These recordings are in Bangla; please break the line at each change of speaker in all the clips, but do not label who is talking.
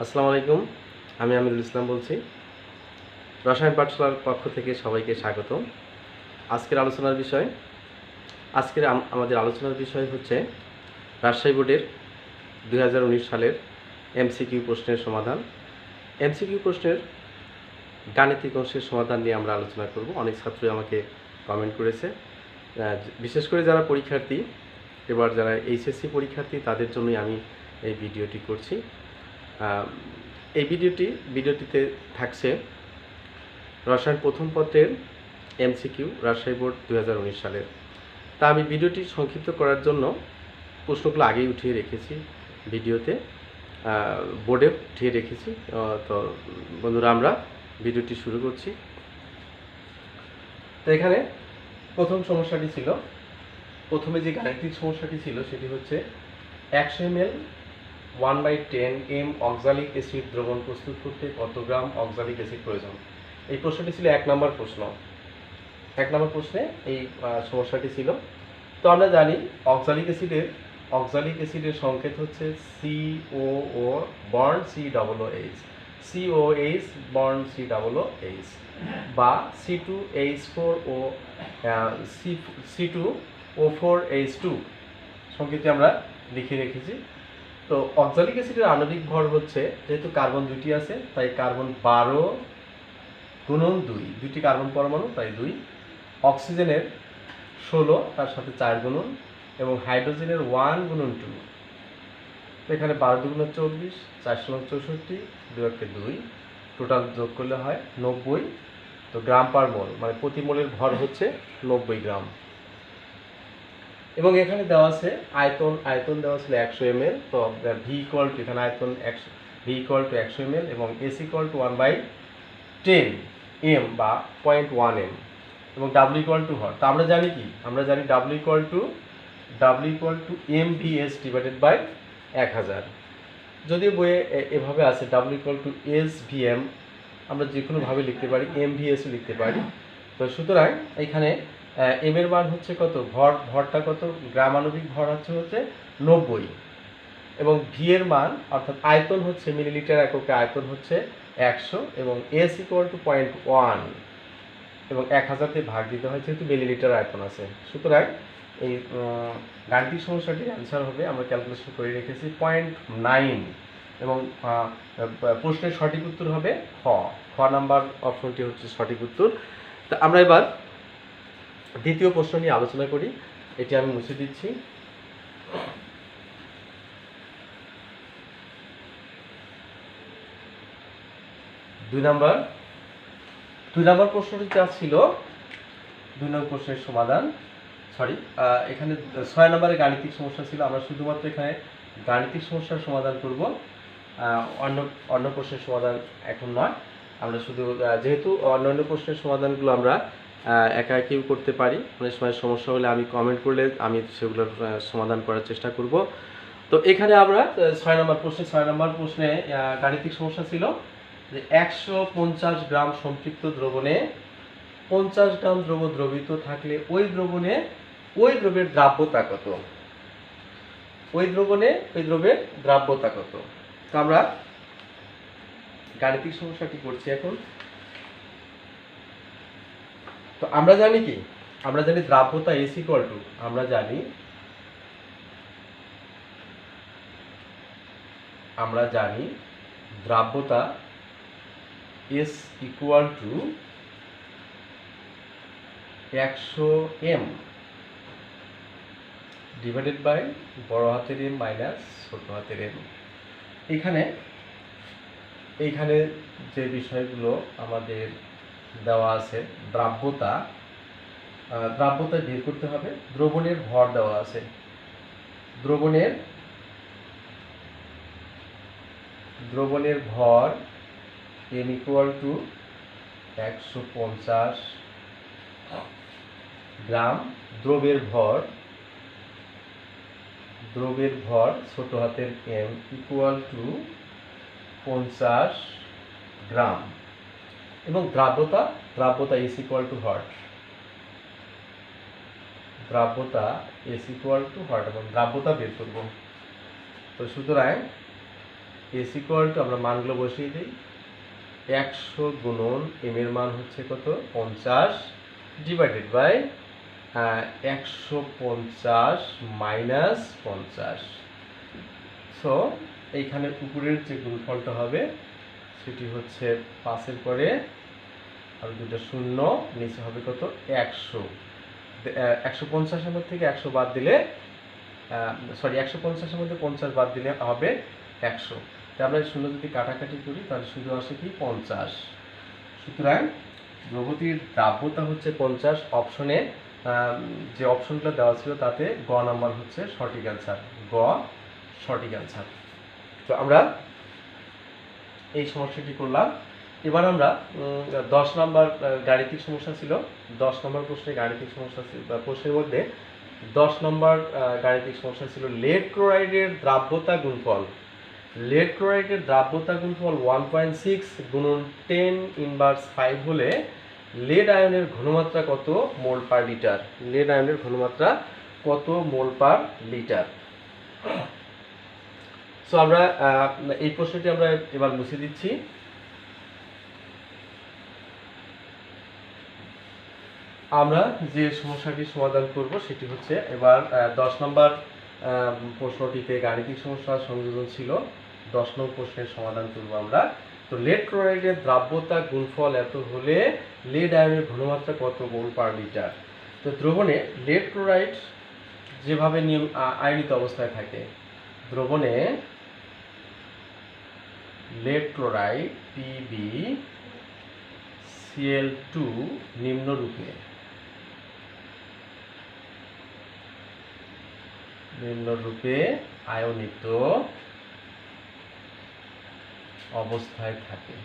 আসসালামু আলাইকুম। আমি আমিরুল ইসলাম বলছি। রসায়ন পাঠশালার পক্ষ থেকে সবাইকে স্বাগত। আজকের আলোচনার বিষয় আমাদের আলোচনার বিষয় হচ্ছে রাজশাহী বোর্ডের 2019 সালের এমসিকিউ প্রশ্নের সমাধান। এমসিকিউ প্রশ্নের গাণিতিক অংশের সমাধান নিয়ে আমরা আলোচনা করব। অনেক ছাত্রই আমাকে কমেন্ট করেছে, বিশেষ করে যারা পরীক্ষার্থী, এবার যারা এইচএসসি পরীক্ষার্থী তাদের জন্যই আমি এই ভিডিওটি করছি। এই ভিডিওটিতে থাকছে রসায়ন প্রথম পত্রের এমসিকিউ রাজশাহী বোর্ড 2019 সালের। তা আমি ভিডিওটি সংক্ষিপ্ত করার জন্য প্রশ্নগুলো আগেই উঠিয়ে রেখেছি, ভিডিওতে বোর্ডে উঠিয়ে রেখেছি। তো বন্ধুরা, আমরা ভিডিওটি শুরু করছি। তো এখানে প্রথম সমস্যাটি ছিল, প্রথমে যে গাণিতিক সমস্যাটি ছিল সেটি হচ্ছে 100 ml 1/10 m অক্সালিক অ্যাসিড দ্রবণ প্রস্তুত করতে কত গ্রাম অক্সালিক অ্যাসিড প্রয়োজন। এই প্রশ্নটি ছিল 1 নম্বর প্রশ্ন। 1 নম্বর প্রশ্নে এই সমস্যাটি ছিল। তো আমরা জানি অক্সালিক অ্যাসিডের সংকেত হচ্ছে COO bond COOH, COH bond COOH, বা C2H4O C2O4H2 সংকেতটি আমরা লিখে রেখেছি। তো অক্সালিক অ্যাসিডের আণবিক ভর হচ্ছে, যেহেতু কার্বন দুইটি আছে তাই কার্বন 12 গুণন 2, দুইটি কার্বন পরমাণু তাই 2, অক্সিজেনের 16 তার সাথে 4 গুণন, এবং হাইড্রোজেনের 1 গুণন 2। তো এখানে 12 দুগুণ 24, 4 সমান 64, 2 টোটাল যোগ করলে হয় 90। তো গ্রাম পার মোল, মানে প্রতি মোলের ভর হচ্ছে 90 গ্রাম। এবং এখানে দেওয়া আছে আয়তন দেওয়া ছিল 100 ml। তো ভি ইকুয়াল টু, এখানে আয়তন 100 ml এবং এস ইকুয়াল টু 1/10 m বা 0.1 m, এবং ডাব্লিউ ইকুয়াল টু হর। তো আমরা জানি কি, আমরা জানি W equal to MVS divided by 1000। যদিও বইয়ে এভাবে আছে ডাব্লিউ ইকুয়াল টু SVM, আমরা যে কোনোভাবে লিখতে পারি, MVS লিখতে পারি। তো সুতরাং এখানে এম এর মান হচ্ছে কত, ভরটা কত, গ্রাম আণবিক ভর হচ্ছে 90, এবং ভি এর মান অর্থাৎ আয়তন হচ্ছে মিলিলিটার এককে, আয়তন হচ্ছে 100, এবং এস ইকুয়াল টু 0.1, এবং 1000 দিয়ে ভাগ দিতে হয় যেহেতু মিলিলিটার আয়তন আছে। সুতরাং এই গাণিতিক সমস্যাটির অ্যান্সার হবে, আমরা ক্যালকুলেশন করে রেখেছি 0.9, এবং প্রশ্নের সঠিক উত্তর হবে খ নাম্বার অপশনটি হচ্ছে সঠিক উত্তর। তা আমরা এবার দ্বিতীয় প্রশ্ন নিয়ে আলোচনা করি। এটি আমি মুছে দিচ্ছি। দুই নম্বর প্রশ্নটি যা ছিল, 2 নম্বর প্রশ্নের সমাধান, এখানে 6 নম্বরে গাণিতিক সমস্যা ছিল। আমরা শুধুমাত্র এখানে গাণিতিক সমস্যার সমাধান করব, অন্য প্রশ্নের সমাধান এখন নয়। আমরা শুধু যেহেতু অন্যান্য প্রশ্নের সমাধানগুলো আমরা একাকিও করতে পারি, অনেক সময় সমস্যা হলে আমি কমেন্ট করলে আমি সেগুলোর সমাধান করার চেষ্টা করব। তো এখানে আমরা 6 নম্বর প্রশ্নে গাণিতিক সমস্যা ছিল যে 150 গ্রাম সম্পৃক্ত দ্রবণে 50 গ্রাম দ্রব দ্রবীত থাকলে ওই দ্রবের দ্রাব্যতা কত। ওই দ্রবের দ্রাব্যতা কত। তো আমরা গাণিতিক সমস্যাটি করছি এখন। তো আমরা জানি কি, আমরা জানি দ্রাব্যতা এস ইকুয়াল টু, আমরা জানি দ্রাব্যতা S equal to 100 m divided by বড় হাতের M মাইনাস ছোট হাতের m। এইখানে যে বিষয়গুলো আমাদের দেওয়া আছে, দ্রাব্যতা বের করতে হবে। দ্রবণের ভর দেওয়া আছে, দ্রবণের ভর m ইকুয়াল টু 150 গ্রাম, দ্রবের ভর ছোট হাতের m ইকুয়াল টু 50 গ্রাম, এবং দ্রাব্যতা এস ইকুয়াল টু হট, এবং দ্রাব্যতা বের করব। তো সুতরাং এস ইকুয়াল টু আমরা মানগুলো বসিয়ে দিই 100 গুণন এম এর মান হচ্ছে কত 50 ডিভাইডেড বাই 150 মাইনাস 50। সো এইখানে উপরের যে গুণফলটা হবে সেটি হচ্ছে 5-এর পরে আর দুটো শূন্য, নিচে হবে কত 100। 150-এর মধ্যে থেকে 100 বাদ দিলে 150-এর মধ্যে 50 বাদ দিলে হবে 100। তাই আমরা শূন্য যদি কাটাকাটি করি তাহলে শুধু আসে কি 50। সুতরাং দ্রবটির দ্রাব্যতা হচ্ছে 50। অপশনে যে অপশনটা দেওয়া ছিল তাতে গ নাম্বার হচ্ছে সঠিক অ্যান্সার, গ সঠিক অ্যান্সার। তো আমরা এই সমস্যাটি করলাম। এবার আমরা 10 নম্বর গাণিতিক সমস্যা ছিল, 10 নম্বর প্রশ্নে গাণিতিক সমস্যা ছিল, প্রশ্নের মধ্যে 10 নম্বর গাণিতিক সমস্যা ছিল লেড ক্লোরাইডের দ্রাব্যতা গুণফল। লেড ক্লোরাইডের দ্রাব্যতা গুণফল 1.6 গুণন 10 ইনভার্স 5 হলে লেড আয়নের ঘনমাত্রা কত মোল পার লিটার। লেড আয়নের ঘনমাত্রা কত মোল পার লিটার। সো আমরা এই প্রশ্নটি আমরা এবার মুছে দিচ্ছি। আমরা যে সমস্যাটি সমাধান করব সেটি হচ্ছে এবার 10 নম্বর প্রশ্নটিতে গাণিতিক সমস্যা সংযোজন ছিল, 10 নম্বর প্রশ্নের সমাধান করব আমরা। তো লেড ক্লোরাইডের দ্রাব্যতা গুণফল এত হলে লেড আয়নের ঘনমাত্রা কত মোল পার লিটার। তো দ্রবণে লেড ক্লোরাইড যেভাবে আয়নিত অবস্থায় থাকে, দ্রবণে লেড ক্লোরাইড PbCl2 নিম্নরূপে আয়নিত অবস্থায় থাকে,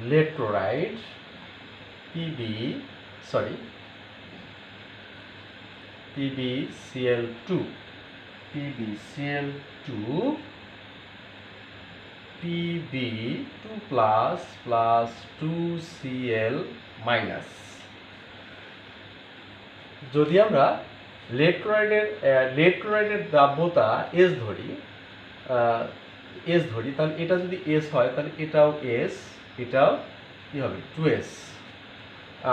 lead chloride PbCl2 Pb2 plus 2Cl minus. যদি আমরা লেড ক্লোরাইডের দ্রাব্যতা S ধরি, তাহলে এটা যদি S হয় তাহলে এটাও S, এটাও কি হবে 2S।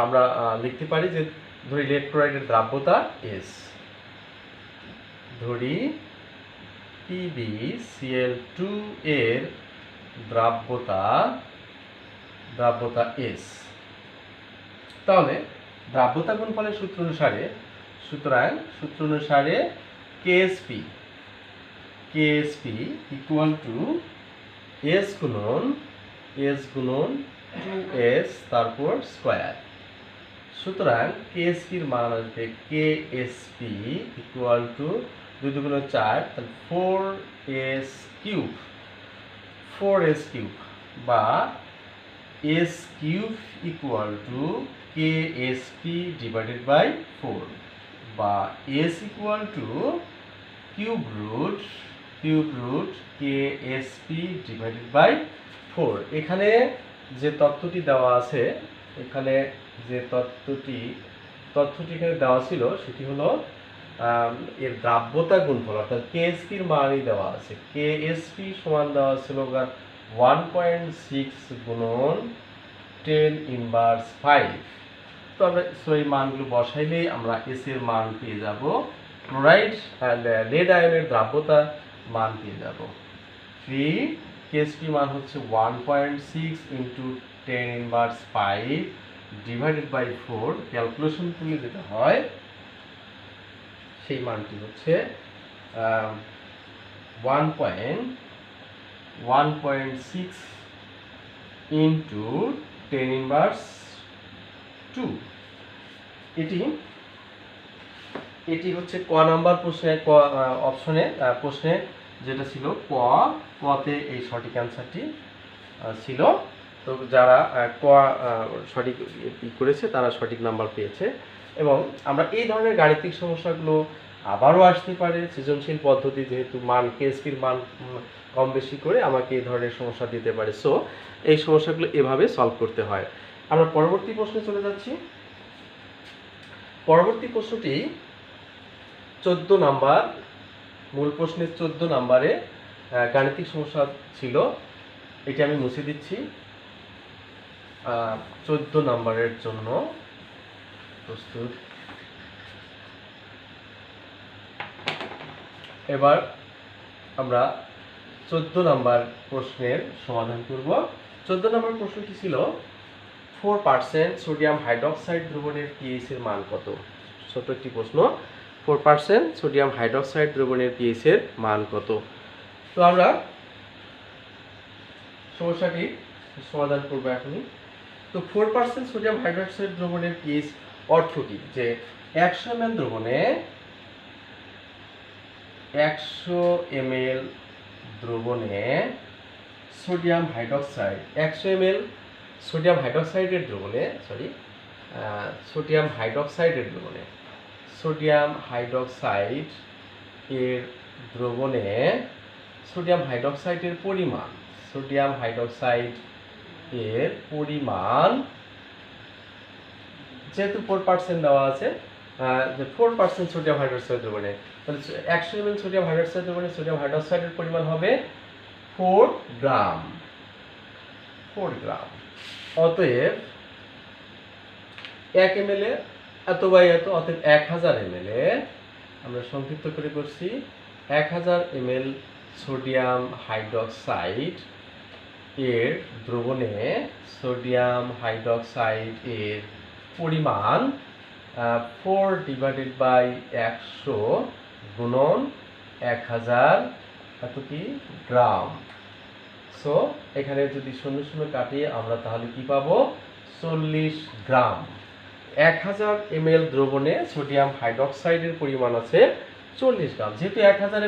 আমরা লিখতে পারি যে ধরি লেড ক্লোরাইডের দ্রাব্যতা S, ধরি PbCl2 এর দ্রাব্যতা S। তাহলে দ্রাব্যতা গুণফলের সূত্র অনুসারে, সুতরাং সূত্র অনুসারে KSP ইকুয়াল টু S গুণন 2S তারপর স্কয়ার। সুতরাং KSP এর মান আসবে KSP ইকুয়াল টু 2 দুগুণে 4 তাহলে 4S কিউব বা S cube equal to KSP divided by 4 বা S equal to cube root KSP divided by 4। এখানে যে তথ্যটি দেওয়া আছে, এখানে যে তথ্যটি এখানে দেওয়া ছিল সেটি হলো এর দ্রাব্যতা গুণফল, অর্থাৎ KSP এর মানই দেওয়া আছে। KSP সমান দেওয়া ছিল 1.6 গুণন 10 ইনভার্স 5। তো আমরা এই মানগুলো বসাইলেই আমরা S এর মান পেয়ে যাব, ক্লোরাইড লেড আয়নের দ্রাব্যতা মান পেয়ে যাব। 3 KSP মান হচ্ছে 1.6 into 10 inverse 5 divided by 4। Calculation করলে যেটা হয় সেই মানটি হচ্ছে 1.6 ইন্টু 10 ইনভার্স 2। এটি হচ্ছে ক নাম্বার প্রশ্নে, প্রশ্নে যেটা ছিল কতে এই সঠিক অ্যান্সারটি ছিল। তো যারা সঠিক করেছে তারা সঠিক নাম্বার পেয়েছে। এবং আমরা এই ধরনের গাণিতিক সমস্যাগুলো আবারও আসতে পারে সৃজনশীল পদ্ধতি, যেহেতু মান KSPর মান কম বেশি করে আমাকে এই ধরনের সমস্যা দিতে পারে। সো এই সমস্যাগুলো এভাবে সলভ করতে হয়। আমরা পরবর্তী প্রশ্নে চলে যাচ্ছি। পরবর্তী প্রশ্নটি 14 নাম্বার, মূল প্রশ্নের 14 নাম্বারে গাণিতিক সমস্যা ছিল, এটি আমি মুছে দিচ্ছি। 14 নাম্বারের জন্য প্রস্তুত। এবার আমরা 14 নাম্বার প্রশ্নের সমাধান করব। 14 নাম্বার প্রশ্নটি ছিল 4% সোডিয়াম হাইড্রোক্সাইড দ্রবণের পিএইচ এর মান কত? ছোট একটি প্রশ্ন। 4% সোডিয়াম হাইড্রোক্সাইড দ্রবণের পিএইচ এর মান কত? তো আমরা সমস্যাটি সমাধান করব এখনই। তো 4% সোডিয়াম হাইড্রোক্সাইড দ্রবণের পিএইচ অর্থ কি? যে 100 ml দ্রবণে 100 ml দ্রবণে সোডিয়াম হাইড্রোক্সাইড 100 ml সোডিয়াম হাইড্রোক্সাইডের দ্রবণে সোডিয়াম হাইড্রোক্সাইডের দ্রবণে সোডিয়াম হাইড্রোক্সাইড এর দ্রবণে সোডিয়াম হাইড্রোক্সাইডের পরিমাণ সোডিয়াম হাইড্রোক্সাইড এর পরিমাণ যেহেতু 4% দেওয়া আছে, যে 4% সোডিয়াম হাইড্রোক্সাইড দ্রবণে, তাহলে 100 ml সোডিয়াম হাইড্রোক্সাইড দ্রবণে সোডিয়াম হাইড্রোক্সাইডের পরিমাণ হবে 4 গ্রাম। অতএব 1 ml এ এত বাই এত, অতএব 1000 ml এ আমরা সংক্ষিপ্ত করে করছি 1000 ml সোডিয়াম হাইড্রোক্সাইড এর দ্রবণে সোডিয়াম হাইড্রোক্সাইড এর পরিমাণ 4/100 গুণন 1000 এত কি গ্রাম। সো এখানে যদি 0 0 কাটিয়ে আমরা তাহলে কি পাবো? 40 গ্রাম। 1000 ml দ্রবণে সোডিয়াম হাইড্রোক্সাইডের পরিমাণ আছে 40 গ্রাম। যেহেতু 1000